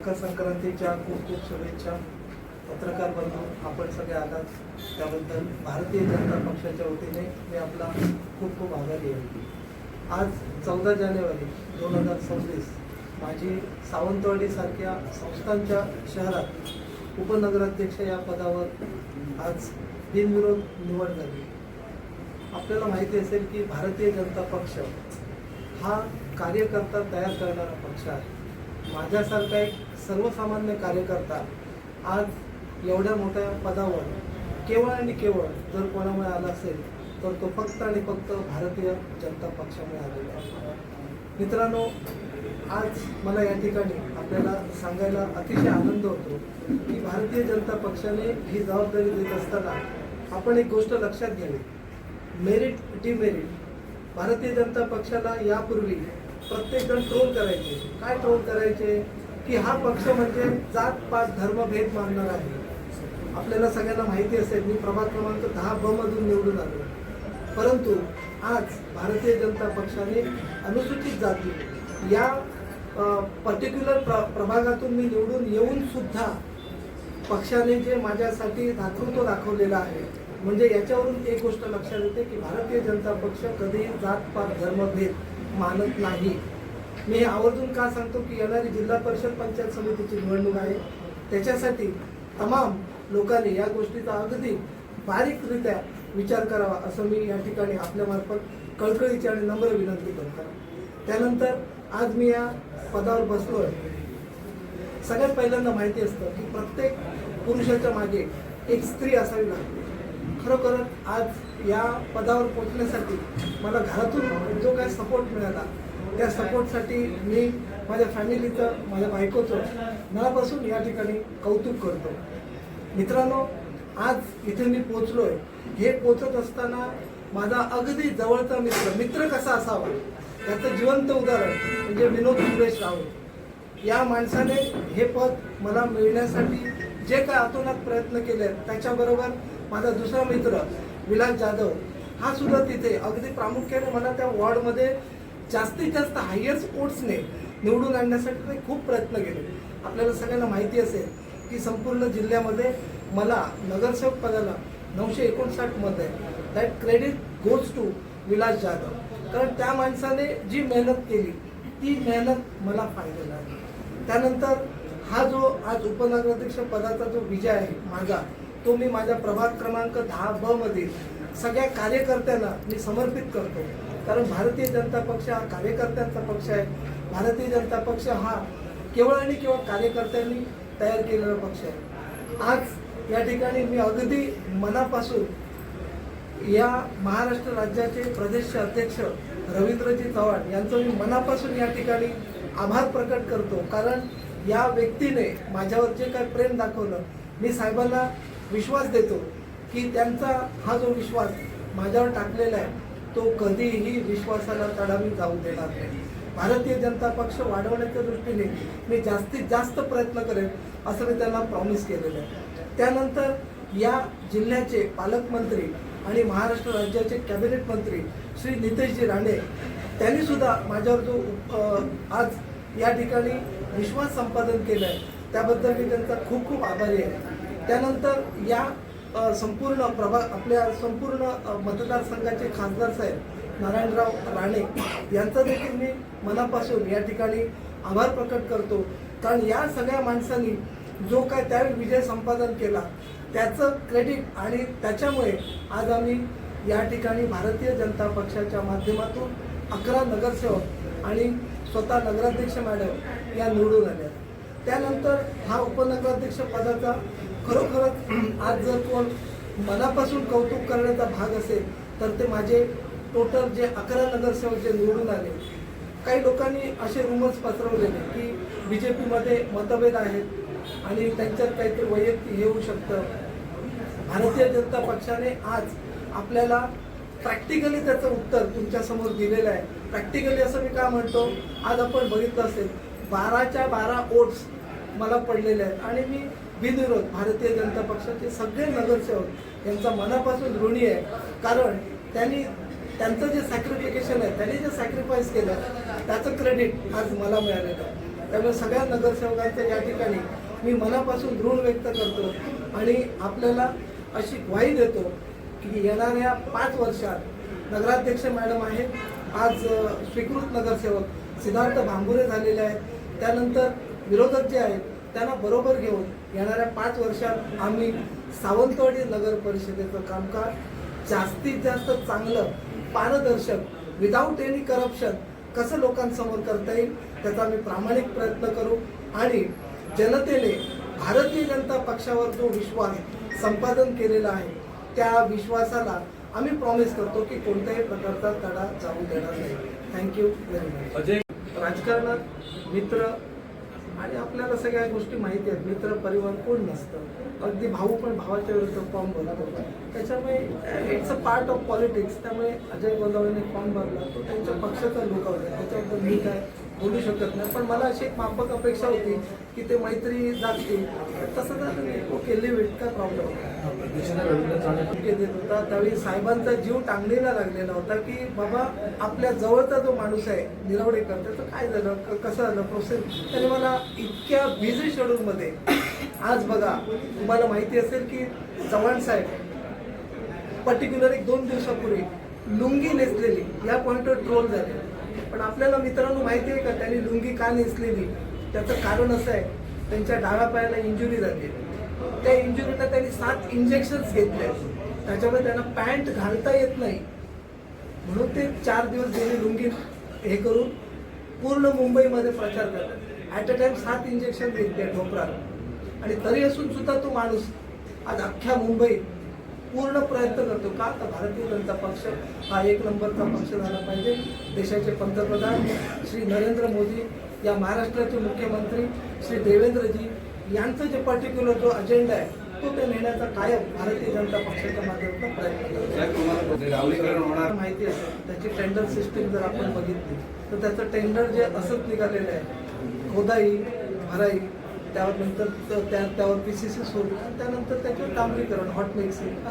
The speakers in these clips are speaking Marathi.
मकर संक्रांतीच्या खूप खूप शुभेच्छा. पत्रकार बंधू आपण सगळे आलात त्याबद्दल भारतीय जनता पक्षाच्या वतीने मी आपला खूप खूप आभारी आहे. आज 14 जानेवारी 2026 माझी सावंतवाडीसारख्या संस्थांच्या शहरात उपनगराध्यक्ष या पदावर आज बिनविरोध निवड झाली. आपल्याला माहिती असेल की भारतीय जनता पक्ष हा कार्यकर्ता तयार करणारा पक्ष आहे. माझ्यासारखा एक सर्वसामान्य कार्यकर्ता आज एवढ्या मोठ्या पदावर केवळ आणि केवळ जर कोणामुळे आला असेल तर तो फक्त आणि फक्त भारतीय जनता पक्षामुळे आलेला आहे. मित्रांनो, आज मला या ठिकाणी आपल्याला सांगायला अतिशय आनंद होतो की भारतीय जनता पक्षाने ही जबाबदारी देत असताना आपण एक गोष्ट लक्षात घ्यावी, मेरिट डिमेरिट. भारतीय जनता पक्षाला यापूर्वी प्रत्येकजण ट्रोल करायचे. काय ट्रोल करायचे की हा पक्ष म्हणजे जात पात धर्मभेद मानणार आहे. आपल्याला सगळ्यांना माहिती असेल मी प्रभाग क्रमांक 10 मधून निवडून आलो, परंतु आज भारतीय जनता पक्षाने अनुसूचित जाती या पर्टिक्युलर प्रभागातून मी निवडून येऊन सुद्धा पक्षाने जे माझ्यासाठी दातृत्व दाखवलेलं आहे, म्हणजे याच्यावरून एक गोष्ट लक्षात येते की भारतीय जनता पक्ष कधीही जात पात धर्मभेद मानत नाही. मी आवर्जून का सांगतो की येणारी जिल्हा परिषद पंचायत समितीची निवडणूक आहे, त्याच्यासाठी तमाम लोकांनी या गोष्टीचा अगदी बारीकरित्या विचार करावा असं मी या ठिकाणी आपल्यामार्फत कळकळीची आणि नम्र विनंती करतो. त्यानंतर आज मी या पदावर बसलोय. सगळ्यात पहिल्यांदा माहिती असतं की प्रत्येक पुरुषाच्या मागे एक स्त्री असावी लागते. खरोखरच आज या पदावर पोहोचण्यासाठी मला घरातून जो काही सपोर्ट मिळाला त्या सपोर्टसाठी मी माझ्या फॅमिलीचं, माझ्या बायकोचं मनापासून या ठिकाणी कौतुक करतो. मित्रांनो, आज इथे मी पोचलोय. हे पोचत असताना माझा अगदी जवळचा मित्र कसा असावा त्याचं जिवंत उदाहरण म्हणजे विनोद सुरेश रावळ. या माणसाने हे पद मला मिळण्यासाठी जे काय अतोनात प्रयत्न केले, त्याच्याबरोबर माझा दुसरा मित्र विलास जाधव हा सुद्धा तिथे अगदी प्रामुख्याने मला त्या वॉर्डमध्ये जास्तीत जास्त हायेस्ट वोट्सने निवडून आणण्यासाठी ते खूप प्रयत्न केले. आपल्याला सगळ्यांना माहिती असेल की संपूर्ण जिल्ह्यामध्ये मला नगरसेवक पदाला 959 मत आहे. That credit goes to Vilas Jadhav, कारण त्या माणसाने जी मेहनत केली ती मेहनत मला फायदेला आहे. त्यानंतर हा जो आज उपनगराध्यक्ष पदाचा जो विजय आहे माझा, तो मी माझ्या प्रभाग क्रमांक 10 मधील सगळ्या कार्यकर्त्यांना मी समर्पित करतो. कारण भारतीय जनता पक्ष हा कार्यकर्त्यांचा पक्ष आहे. भारतीय जनता पक्ष हा केवळ आणि केवळ कार्यकर्त्यांनी तयार केलेला पक्ष आहे. आज या ठिकाणी मी अगदी मनापासून या महाराष्ट्र राज्याचे प्रदेश अध्यक्ष रवींद्रजी चव्हाण यांचं मी मनापासून या ठिकाणी आभार प्रकट करतो. कारण या व्यक्तीने माझ्यावर जे काही प्रेम दाखवलं, मी साहेबांना विश्वास देतो की त्यांचा हा जो विश्वास माझ्यावर टाकलेला आहे तो कधीही विश्वासाला तडा मी जाऊ देणार नाही. भारतीय जनता पक्ष वाढवण्याच्या दृष्टीने मी जास्तीत जास्त प्रयत्न करेन असं मी त्यांना प्रॉमिस केलेलं आहे. त्यानंतर या जिल्ह्याचे पालकमंत्री आणि महाराष्ट्र राज्याचे कॅबिनेट मंत्री श्री नितेशजी राणे त्यांनी सुद्धा माझ्यावर जो आज या ठिकाणी विश्वास संपादन केला आहे त्याबद्दल मी त्यांचा खूप खूप आभारी आहे. त्यानंतर या संपूर्ण आपल्या संपूर्ण मतदारसंघाचे खासदार साहेब नारायणराव राणे यांचा देखील मी मनापासून या ठिकाणी आभार प्रकट करतो. कारण या सगळ्या माणसांनी जो काय त्यावेळी विजय संपादन केला त्याचं क्रेडिट आणि त्याच्यामुळे आज आम्ही या ठिकाणी भारतीय जनता पक्षाच्या माध्यमातून 11 नगरसेवक आणि स्वतः नगराध्यक्ष मॅडम या निवडून आल्या. त्यानंतर हा उपनगराध्यक्ष पदाचा खरोखरच आज जर कोण मनापासून कौतुक करण्याचा भाग असेल तर ते माझे टोटल जे 11 नगरसेवक जे निवडून आले. काही लोकांनी असे रुमर्स पसरवलेले की BJP मतभेद आहेत आणि त्यांच्यात काहीतरी वैयक्तिक येऊ शकतं. भारतीय जनता पक्षाने आज आपल्याला प्रॅक्टिकली त्याचं उत्तर तुमच्यासमोर दिलेलं आहे. प्रॅक्टिकली असं मी का म्हणतो, आज आपण बघितलं असेल 12च्या 12 वोट्स मला पडलेले आहेत आणि मी बिनविरोध भारतीय जनता पक्षाचे सगळे नगरसेवक यांचा मनापासून ऋणी आहे. कारण त्यांचं जे सॅक्रिफिकेशन आहे, त्यांनी जे सॅक्रिफाईस केलं त्याचं क्रेडिट आज मला मिळालेलं आहे. त्यामुळे सगळ्या नगरसेवकांच्या या ठिकाणी मी मनापासून ऋण व्यक्त करतो आणि आपल्याला अशी ग्वाही देतो की येणाऱ्या 5 वर्षात नगराध्यक्ष मॅडम आहेत, आज स्वीकृत नगरसेवक सिद्धार्थ भांबुरे झालेले आहेत, त्यानंतर विरोधक जे आहेत त्यांना बरोबर घेऊन येणाऱ्या 5 वर्षात आम्ही सावंतवाडी नगर परिषदेचं कामकाज जास्तीत जास्त चांगलं, पारदर्शक, विदाऊट एनी करप्शन कसं लोकांसमोर करता येईल त्याचा आम्ही प्रामाणिक प्रयत्न करू आणि जनतेने भारतीय जनता पक्षावर जो विश्वास संपादन केलेला आहे त्या विश्वासाला आम्ही प्रॉमिस करतो की कोणत्याही प्रकारचा तडा जाऊ देणार नाही. Thank you very much. राजकारणात मित्र आणि आपल्याला सगळ्या गोष्टी माहिती आहेत, मित्र परिवार कोण नसतं, अगदी भाऊ पण भावाच्या विरुद्ध फॉर्म भरत होता, त्याच्यामुळे it's a part of politics. त्यामुळे अजय गोंधळेने फॉर्म भरला तो त्यांच्या पक्षाचा लोक होता, त्याच्याबद्दल मी काय बोलू शकत नाही. पण मला अशी एक माफक अपेक्षा होती की ते मैत्री जागतील, तसं झालं नाही. ओके, लिव्ह इट, काय प्रॉब्लेम देत होता त्यावेळी साहेबांचा जीव टांगणीला लागलेला होता की बाबा आपल्या जवळचा जो माणूस आहे निरवडेकर, त्याचं काय झालं, कसं झालं प्रोसेस. त्याने मला इतक्या बिझी शेड्यूलमध्ये, आज बघा तुम्हाला माहिती असेल की चव्हाण साहेब पर्टिक्युलर 1-2 दिवसापूर्वी लुंगी नेसलेली या पॉइंटवर ट्रोल झाले. पण आपल्याला मित्रांनो माहिती आहे का त्यांनी लुंगी का नेसलेली? त्याचं कारण असं आहे, त्यांच्या डाव्या पायाला इंजुरी झाली, त्या इंजुरीला त्यांनी 7 इंजेक्शन्स घेतले, त्याच्यामुळे त्यांना पॅन्ट घालता येत नाही, म्हणून ते 4 दिवस गेले लुंगी हे करून पूर्ण मुंबईमध्ये प्रचार करतात. ॲट अ टाइम 7 इंजेक्शन घेतले ढोपरात, आणि तरी असून सुद्धा तो माणूस आज अख्ख्या मुंबईत पूर्ण प्रयत्न करतो का, तर भारतीय जनता पक्ष हा 1 नंबरचा पक्ष झाला पाहिजे. देशाचे पंतप्रधान श्री नरेंद्र मोदी, या महाराष्ट्राचे मुख्यमंत्री श्री देवेंद्रजी यांचं जे पर्टिक्युलर जो अजेंडा आहे तो ते नेण्याचा कायम भारतीय जनता पक्षाच्या माध्यमातून प्रयत्न करतो. माहिती असेल त्याची टेंडर सिस्टीम जर आपण बघितली तर त्याचं टेंडर जे असंच निघालेलं आहे, खोदाई, भराई, त्यावर नंतर त्यावर PCC सोडली आणि त्यानंतर त्याच्यावर डांबरीकरण, हॉट मिक्सिंग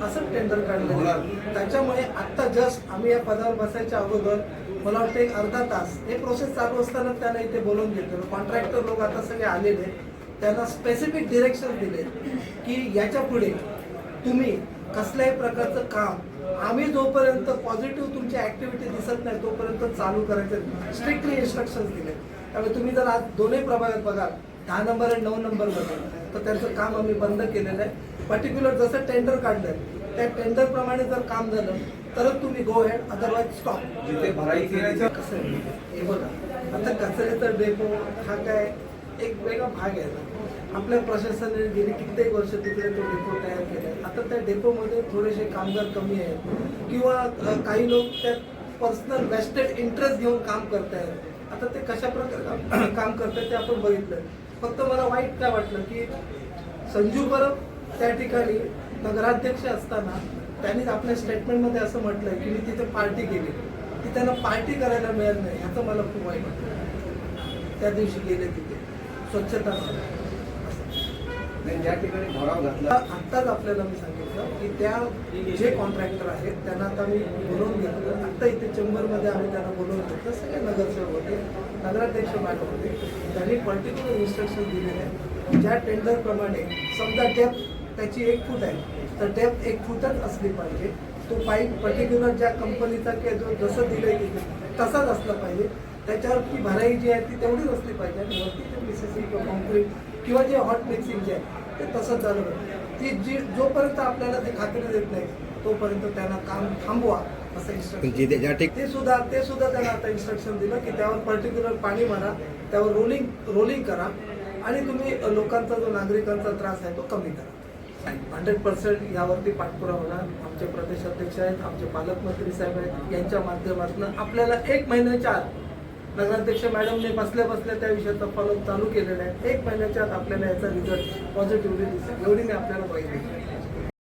असं टेंडर काढलं. त्याच्यामुळे आत्ता जस्ट आम्ही या पदावर बसायच्या अगोदर मला वाटतं 1 अर्धा तास हे प्रोसेस चालू असताना त्यांना इथे बोलवून घेतलं. कॉन्ट्रॅक्टर लोक आता सगळे आलेले, त्यांना स्पेसिफिक डिरेक्शन दिले की याच्या पुढे तुम्ही कसल्याही प्रकारचं काम आम्ही जोपर्यंत पॉझिटिव्ह तुमची ऍक्टिव्हिटी दिसत नाही तोपर्यंत चालू करायचे स्ट्रिक्टली इन्स्ट्रक्शन्स दिले. त्यामुळे तुम्ही जर आज दोन्ही प्रभागात बघाल 10 नंबर आणि 9 नंबरमध्ये, तर त्यांचं काम आम्ही बंद केलेलं आहे. पर्टिक्युलर जसं टेंडर काढलं त्या टेंडरप्रमाणे जर काम झालं तरच तुम्ही गो हेड, अदरवाईज स्टॉप. जिथे भराई केल्याचं कसं आहे हे बघा, आता कचऱ्याचा डेपो हा काय एक वेगळा भाग आहे ना. आपल्या प्रशासनाने गेली कित्येक वर्ष तिकडे तो डेपो तयार केला. आता त्या डेपोमध्ये थोडेसे कामगार कमी आहेत किंवा काही लोक त्यात पर्सनल वेस्टेड इंटरेस्ट घेऊन काम करतायत. आता ते कशा प्रकारे काम करतात ते आपण बघितलं. फक्त मला वाईट काय वाटलं की संजू परब त्या ठिकाणी नगराध्यक्ष असताना त्यांनी आपल्या स्टेटमेंटमध्ये असं म्हटलंय की मी तिथे पार्टी केली, ती त्यांना पार्टी करायला मिळत नाही, ह्याचं मला खूप वाईट वाटतं. त्या दिवशी गेले तिथे स्वच्छता ज्या ठिकाणी भराव घातला. आत्ताच आपल्याला मी सांगितलं की त्या जे कॉन्ट्रॅक्टर आहेत त्यांना आता मी बोलवून घेतलं. आत्ता इथे चेंबरमध्ये आम्ही त्यांना बोलवून घेतलं. सगळे नगरसेवक होते, नगराध्यक्ष मॅडम होते, त्यांनी पर्टिक्युलर इन्स्ट्रक्शन दिलेले आहेत. ज्या टेंडरप्रमाणे समजा डेप्थ त्याची 1 फूट आहे तर डेप्थ 1 फूटच असली पाहिजे. तो पाईप पर्टिक्युलर ज्या कंपनीचा किंवा जो जसं दिलंय तसाच असला पाहिजे. त्याच्यावरती भराई जी आहे ती तेवढीच असली पाहिजे आणि वरती ते PCC किंवा कॉन्क्रीट किंवा जे हॉट मिक्सिंग जे आहे ते तसंच झालं पाहिजे. ती जोपर्यंत आपल्याला ते खात्री देत नाही तोपर्यंत त्यांना काम थांबवा असं इन्स्ट्रक्शन. ते सुद्धा त्यांना आता इन्स्ट्रक्शन दिलं की त्यावर पर्टिक्युलर पाणी मारा, त्यावर रोलिंग करा आणि तुम्ही लोकांचा जो नागरिकांचा त्रास आहे तो कमी करा. 100% यावरती पाठपुरावा होणार. आमचे प्रदेश अध्यक्ष आहेत, आमचे पालकमंत्री साहेब आहेत, यांच्या माध्यमातून आपल्याला 1 महिन्याच्या आत नगराध्यक्ष मॅडमने बसल्या त्या विषयाचा फॉलोअप चालू केलेला आहे. 1 महिन्याच्या आत आपल्याला याचा रिझल्ट पॉझिटिव्हली दिसेल एवढी मी आपल्याला माहिती